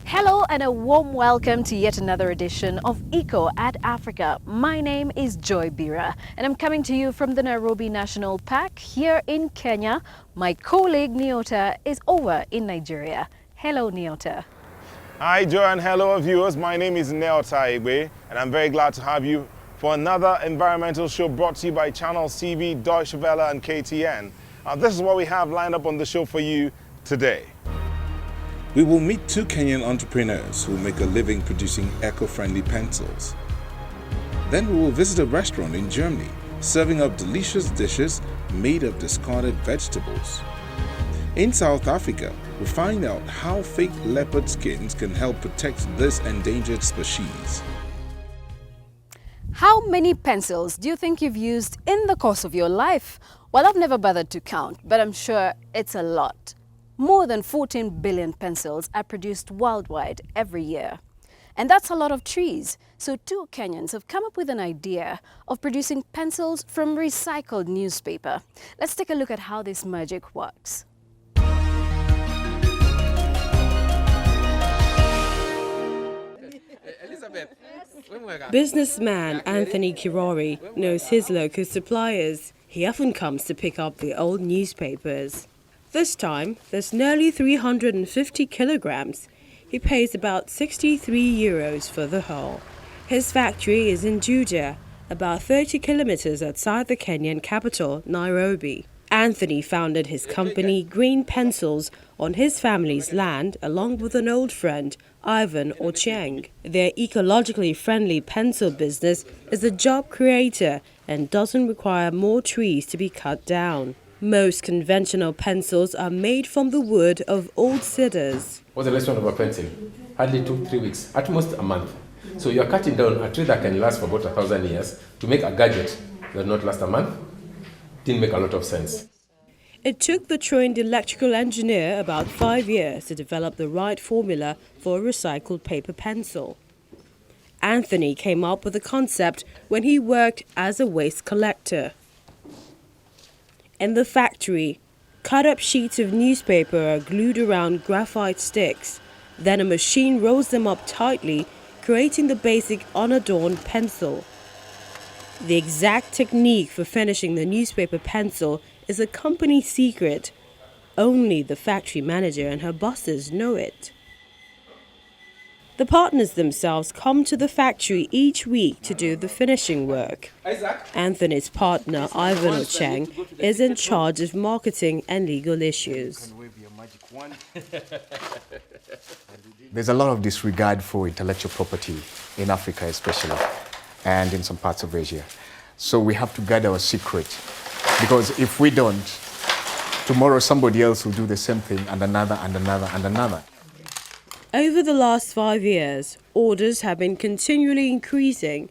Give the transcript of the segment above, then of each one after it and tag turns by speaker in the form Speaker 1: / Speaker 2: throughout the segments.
Speaker 1: Hello and a warm welcome to yet another edition of Eco at Africa. My name is Joy Bira and I'm coming to you from the Nairobi National Park here in Kenya. My colleague Nyota is over in Nigeria. Hello Nyota.
Speaker 2: Hi Joy and hello viewers, my name is Nyota Igwe and I'm very glad to have you for another environmental show brought to you by Channels TV, Deutsche Welle and KTN. This is what we have lined up on the show for you today.
Speaker 3: We will meet two Kenyan entrepreneurs who make a living producing eco-friendly pencils. Then we will visit a restaurant in Germany, serving up delicious dishes made of discarded vegetables. In South Africa, we find out how fake leopard skins can help protect this endangered species.
Speaker 1: How many pencils do you think you've used in the course of your life? Well, I've never bothered to count, but I'm sure it's a lot. More than 14 billion pencils are produced worldwide every year. And that's a lot of trees. So two Kenyans have come up with an idea of producing pencils from recycled newspaper. Let's take a look at how this magic works.
Speaker 4: Businessman Anthony Kirori knows his local suppliers. He often comes to pick up the old newspapers. This time, there's nearly 350 kilograms. He pays about 63 euros for the whole. His factory is in Juja, about 30 kilometers outside the Kenyan capital, Nairobi. Anthony founded his company Green Pencils on his family's land along with an old friend, Ivan Ochieng. Their ecologically friendly pencil business is a job creator and doesn't require more trees to be cut down. Most conventional pencils are made from the wood of old cedars.
Speaker 5: What's the lifespan of a pencil? Hardly 2-3 weeks, at most a month. So you're cutting down a tree that can last for about 1,000 years to make a gadget that will not last a month. Didn't make a lot of sense.
Speaker 4: It took the trained electrical engineer about 5 years to develop the right formula for a recycled paper pencil. Anthony came up with the concept when he worked as a waste collector. In the factory, cut-up sheets of newspaper are glued around graphite sticks. Then a machine rolls them up tightly, creating the basic unadorned pencil. The exact technique for finishing the newspaper pencil is a company secret. Only the factory manager and her bosses know it. The partners themselves come to the factory each week to do the finishing work. Anthony's partner, Ivan Ochieng, is in charge of marketing and legal issues.
Speaker 6: There's a lot of disregard for intellectual property in Africa especially, and in some parts of Asia. So we have to guard our secret, because if we don't, tomorrow somebody else will do the same thing, and another and another and another.
Speaker 4: Over the last 5 years, orders have been continually increasing.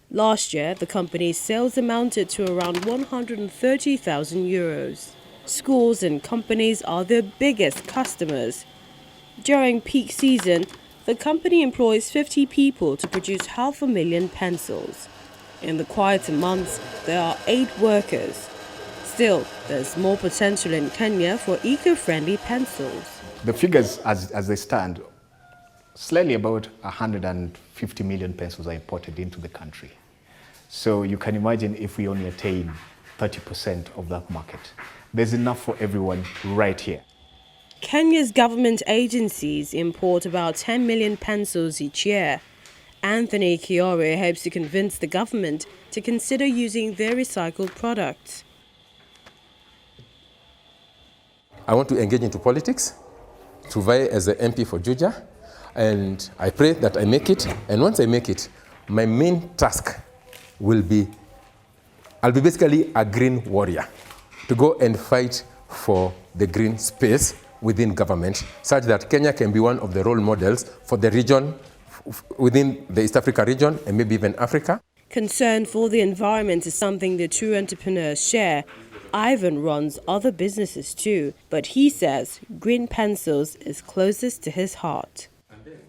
Speaker 4: Last year, the company's sales amounted to around 130,000 euros. Schools and companies are their biggest customers. During peak season, the company employs 50 people to produce 500,000 pencils. In the quieter months, there are 8 workers. Still, there's more potential in Kenya for eco-friendly pencils.
Speaker 6: The figures as they stand, slightly about 150 million pencils are imported into the country. So you can imagine if we only attain 30% of that market. There's enough for everyone right here.
Speaker 4: Kenya's government agencies import about 10 million pencils each year. Anthony Kiore hopes to convince the government to consider using their recycled products.
Speaker 5: I want to engage into politics, to vie as an MP for Juja, and I pray that I make it. And once I make it, my main task will be, I'll be basically a green warrior, to go and fight for the green space within government, such that Kenya can be one of the role models for the region, within the East Africa region, and maybe even Africa.
Speaker 4: Concern for the environment is something the two entrepreneurs share. Ivan runs other businesses too, but he says Green Pencils is closest to his heart.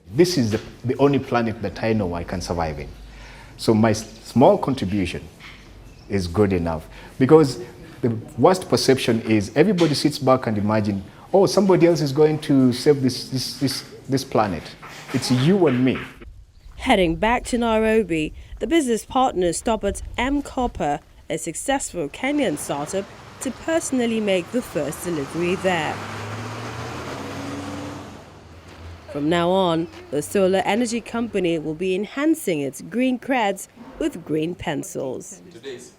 Speaker 6: This is the only planet that I know I can survive in. So my small contribution is good enough, because the worst perception is everybody sits back and imagine, oh, somebody else is going to save this planet. It's you and me.
Speaker 4: Heading back to Nairobi, the business partners stop at M Copper, a successful Kenyan startup, to personally make the first delivery there. From now on, the solar energy company will be enhancing its green creds with green pencils.
Speaker 5: Today's